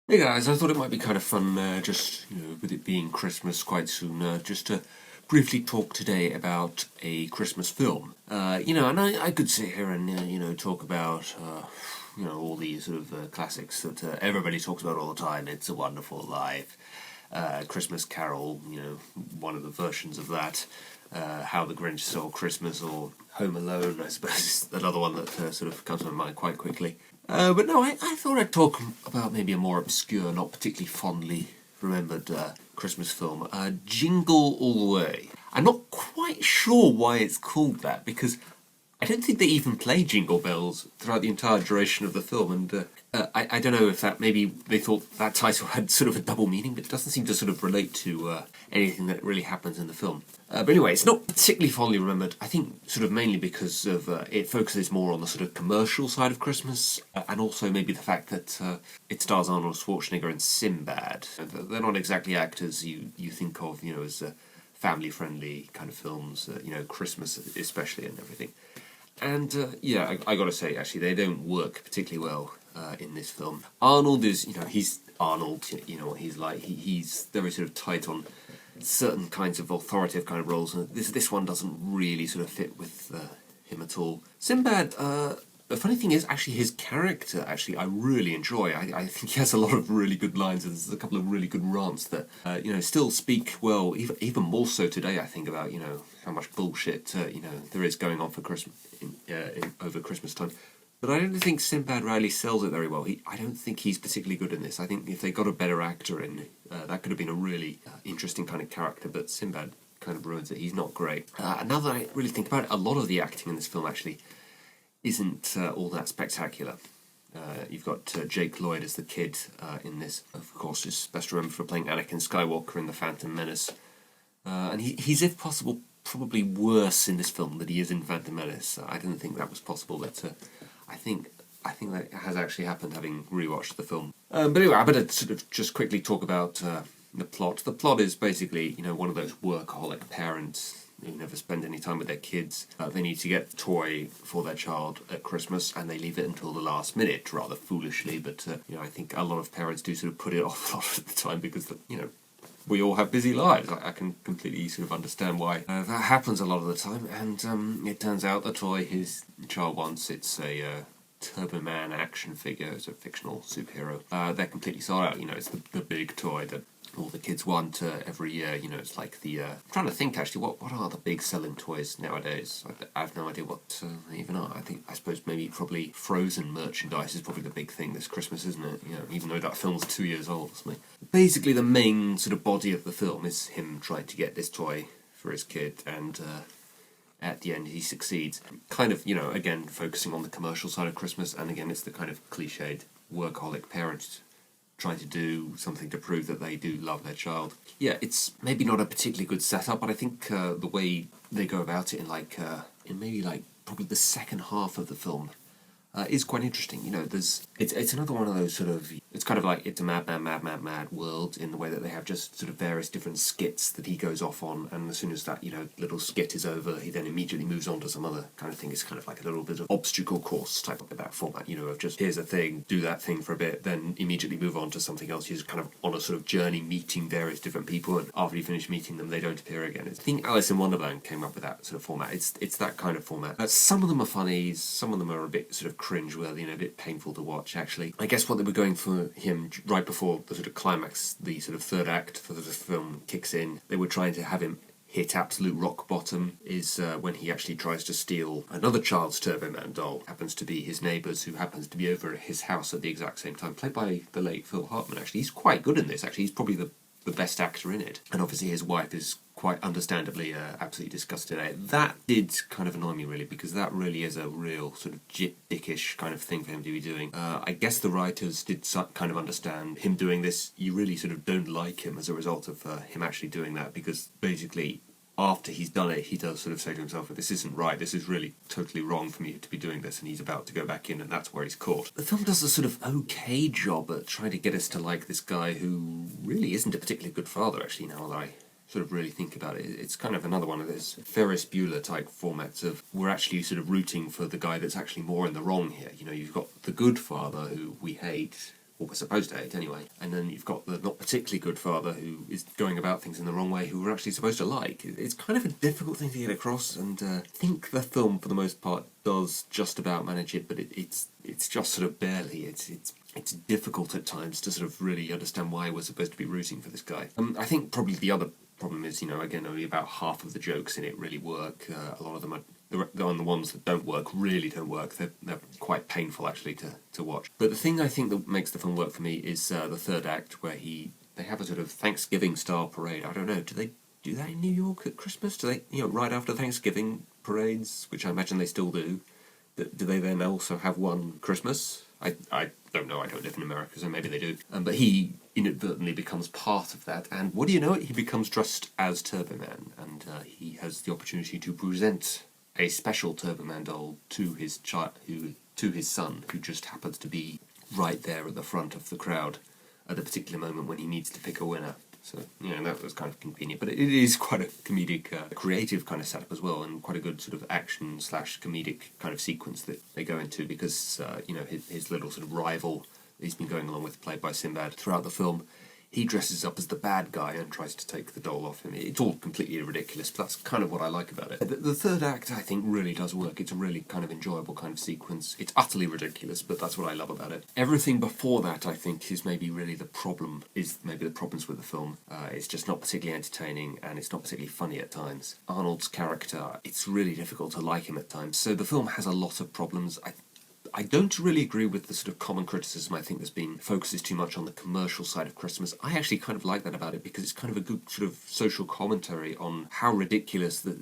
Hey guys, I thought it might be kind of fun, just with it being Christmas quite soon, just to briefly talk today about a Christmas film. And I could sit here and talk about all these sort of classics that everybody talks about all the time. It's a Wonderful Life, Christmas Carol, one of the versions of that. How the Grinch Stole Christmas, or Home Alone, I suppose, is another one that sort of comes to my mind quite quickly. But no, I thought I'd talk about maybe a more obscure, not particularly fondly remembered Christmas film, Jingle All The Way. I'm not quite sure why it's called that, because I don't think they even play Jingle Bells throughout the entire duration of the film, and I don't know if that maybe they thought that title had sort of a double meaning, but it doesn't seem to sort of relate to anything that really happens in the film. But anyway, it's not particularly fondly remembered, I think sort of mainly because of it focuses more on the sort of commercial side of Christmas, and also maybe the fact that it stars Arnold Schwarzenegger and Sinbad. They're not exactly actors you think of, as family-friendly kind of films, Christmas especially and everything. And I gotta say, actually, they don't work particularly well in this film. Arnold is, he's Arnold, you know what he's like. He's very sort of tight on certain kinds of authoritative kind of roles, and this one doesn't really sort of fit with him at all. Sinbad, the funny thing is, actually, his character, actually, I really enjoy. I think he has a lot of really good lines, and there's a couple of really good rants that, still speak well, even more so today, I think, about, how much bullshit, there is going on for Christmas, over Christmas time. But I don't think Sinbad really sells it very well. I don't think he's particularly good in this. I think if they got a better actor in, that could have been a really interesting kind of character, but Sinbad kind of ruins it. He's not great. And now that I really think about it, a lot of the acting in this film, actually, isn't all that spectacular. You've got Jake Lloyd as the kid in this. Of course, is best remembered for playing Anakin Skywalker in The Phantom Menace. And he's, if possible, probably worse in this film than he is in Phantom Menace. I didn't think that was possible, but I think that has actually happened having rewatched the film. But anyway, I better sort of just quickly talk about the plot. The plot is basically, one of those workaholic parents who never spend any time with their kids. They need to get a toy for their child at Christmas, and they leave it until the last minute, rather foolishly. But I think a lot of parents do sort of put it off a lot of the time because we all have busy lives. I can completely sort of understand why that happens a lot of the time. And it turns out the toy his child wants, it's a Turbo Man action figure. It's a fictional superhero. They're completely sold out. It's the big toy that all the kids want every year. It's like the... I'm trying to think, actually, what are the big selling toys nowadays? I have no idea what they even are. I suppose maybe probably Frozen merchandise is probably the big thing this Christmas, isn't it? Even though that film's 2 years old or something. Basically, the main sort of body of the film is him trying to get this toy for his kid, and at the end he succeeds. Kind of, again, focusing on the commercial side of Christmas, and again, it's the kind of cliched workaholic parent trying to do something to prove that they do love their child. Yeah, it's maybe not a particularly good setup, but I think the way they go about it in maybe probably the second half of the film is quite interesting. It's another one of those sort of, it's kind of like It's a Mad World, in the way that they have just sort of various different skits that he goes off on, and as soon as that, little skit is over, he then immediately moves on to some other kind of thing. It's kind of like a little bit of obstacle course type of that format, of just, here's a thing, do that thing for a bit, then immediately move on to something else. You're just kind of on a sort of journey meeting various different people, and after you finish meeting them, they don't appear again. I think Alice in Wonderland came up with that sort of format. It's that kind of format. Some of them are funny, some of them are a bit sort of cringe-worthy and a bit painful to watch, actually. I guess what they were going for him right before the sort of climax, the sort of third act for the film kicks in, they were trying to have him hit absolute rock bottom, is when he actually tries to steal another child's Turbo Man doll. Happens to be his neighbour's, who happens to be over at his house at the exact same time, played by the late Phil Hartman, actually. He's quite good in this, actually. He's probably the best actor in it. And obviously his wife is quite understandably absolutely disgusted at it. That did kind of annoy me, really, because that really is a real sort of dickish kind of thing for him to be doing. I guess the writers did kind of understand him doing this. You really sort of don't like him as a result of him actually doing that, because basically after he's done it, he does sort of say to himself, this isn't right, this is really totally wrong for me to be doing this, and he's about to go back in, and that's where he's caught. The film does a sort of okay job at trying to get us to like this guy who really isn't a particularly good father, actually, now that I sort of really think about it. It's kind of another one of those Ferris Bueller type formats of, we're actually sort of rooting for the guy that's actually more in the wrong here. You've got the good father who we hate, or we're supposed to hate anyway. And then you've got the not particularly good father who is going about things in the wrong way, who we're actually supposed to like. It's kind of a difficult thing to get across, and I think the film, for the most part, does just about manage it, but it's just sort of barely. It's difficult at times to sort of really understand why we're supposed to be rooting for this guy. I think probably the other problem is, again, only about half of the jokes in it really work. A lot of them are the ones that really don't work. They're quite painful, actually, to watch. But the thing I think that makes the film work for me is the third act, where they have a sort of Thanksgiving-style parade. I don't know, do they do that in New York at Christmas? Do they, right after Thanksgiving parades, which I imagine they still do, do they then also have one Christmas? I don't know, I don't live in America, so maybe they do. But he inadvertently becomes part of that, and what do you know, he becomes dressed as Turbo Man, and he has the opportunity to present a special Turbo Man doll to his son, who just happens to be right there at the front of the crowd at the particular moment when he needs to pick a winner. So, that was kind of convenient. But it is quite a comedic, creative kind of setup as well, and quite a good sort of action/comedic kind of sequence that they go into, because, his little sort of rival that he's been going along with, played by Sinbad throughout the film, he dresses up as the bad guy and tries to take the doll off him. It's all completely ridiculous, but that's kind of what I like about it. The third act, I think, really does work. It's a really kind of enjoyable kind of sequence. It's utterly ridiculous, but that's what I love about it. Everything before that, I think, is maybe really the problems with the film. It's just not particularly entertaining, and it's not particularly funny at times. Arnold's character, it's really difficult to like him at times. So the film has a lot of problems. I don't really agree with the sort of common criticism I think there's been, focuses too much on the commercial side of Christmas. I actually kind of like that about it, because it's kind of a good sort of social commentary on how ridiculous the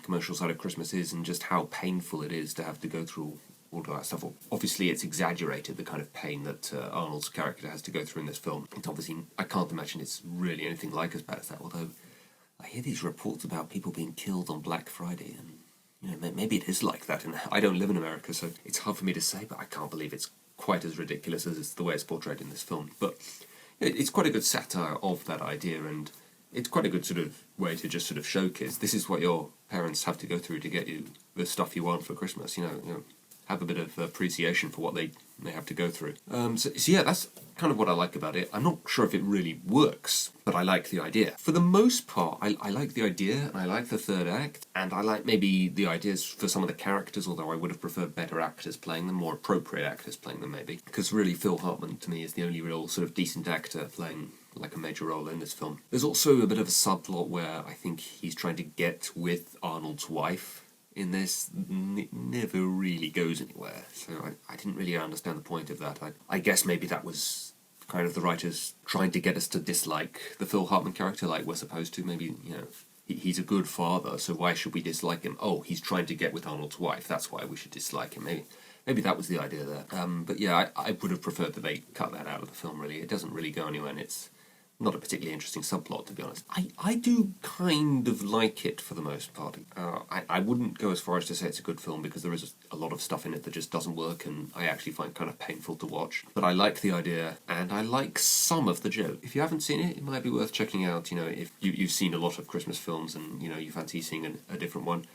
commercial side of Christmas is, and just how painful it is to have to go through all that stuff. Obviously, it's exaggerated, the kind of pain that Arnold's character has to go through in this film. It's obviously, I can't imagine it's really anything like as bad as that, although I hear these reports about people being killed on Black Friday, and maybe it is like that, and I don't live in America, so it's hard for me to say, but I can't believe it's quite as ridiculous as it's the way it's portrayed in this film. But it's quite a good satire of that idea, and it's quite a good sort of way to just sort of showcase, this is what your parents have to go through to get you the stuff you want for Christmas, have a bit of appreciation for what they have to go through. So yeah, that's kind of what I like about it. I'm not sure if it really works, but I like the idea. For the most part, I like the idea, and I like the third act, and I like maybe the ideas for some of the characters, although I would have preferred better actors playing them, more appropriate actors playing them maybe. Because really, Phil Hartman, to me, is the only real sort of decent actor playing like a major role in this film. There's also a bit of a subplot where I think he's trying to get with Arnold's wife in this. Never really goes anywhere, so I didn't really understand the point of that. I guess maybe that was kind of the writers trying to get us to dislike the Phil Hartman character like we're supposed to. Maybe, he's a good father, so why should we dislike him? Oh, he's trying to get with Arnold's wife, that's why we should dislike him. Maybe that was the idea there. But yeah, I would have preferred that they cut that out of the film, really. It doesn't really go anywhere, and it's not a particularly interesting subplot, to be honest. I do kind of like it for the most part. I wouldn't go as far as to say it's a good film, because there is a lot of stuff in it that just doesn't work, and I actually find kind of painful to watch. But I like the idea, and I like some of the joke. If you haven't seen it, it might be worth checking out. If you've seen a lot of Christmas films, and you fancy seeing a different one,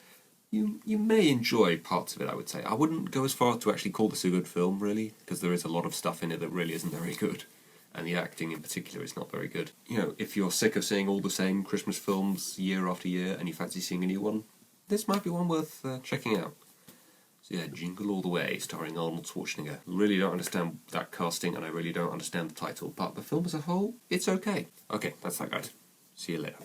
you may enjoy parts of it, I would say. I wouldn't go as far to actually call this a good film, really, because there is a lot of stuff in it that really isn't very good. And the acting in particular is not very good. If you're sick of seeing all the same Christmas films year after year and you fancy seeing a new one, this might be one worth checking out. So yeah, Jingle All The Way, starring Arnold Schwarzenegger. I really don't understand that casting, and I really don't understand the title, but the film as a whole, it's okay. Okay, that's that, guys. See you later.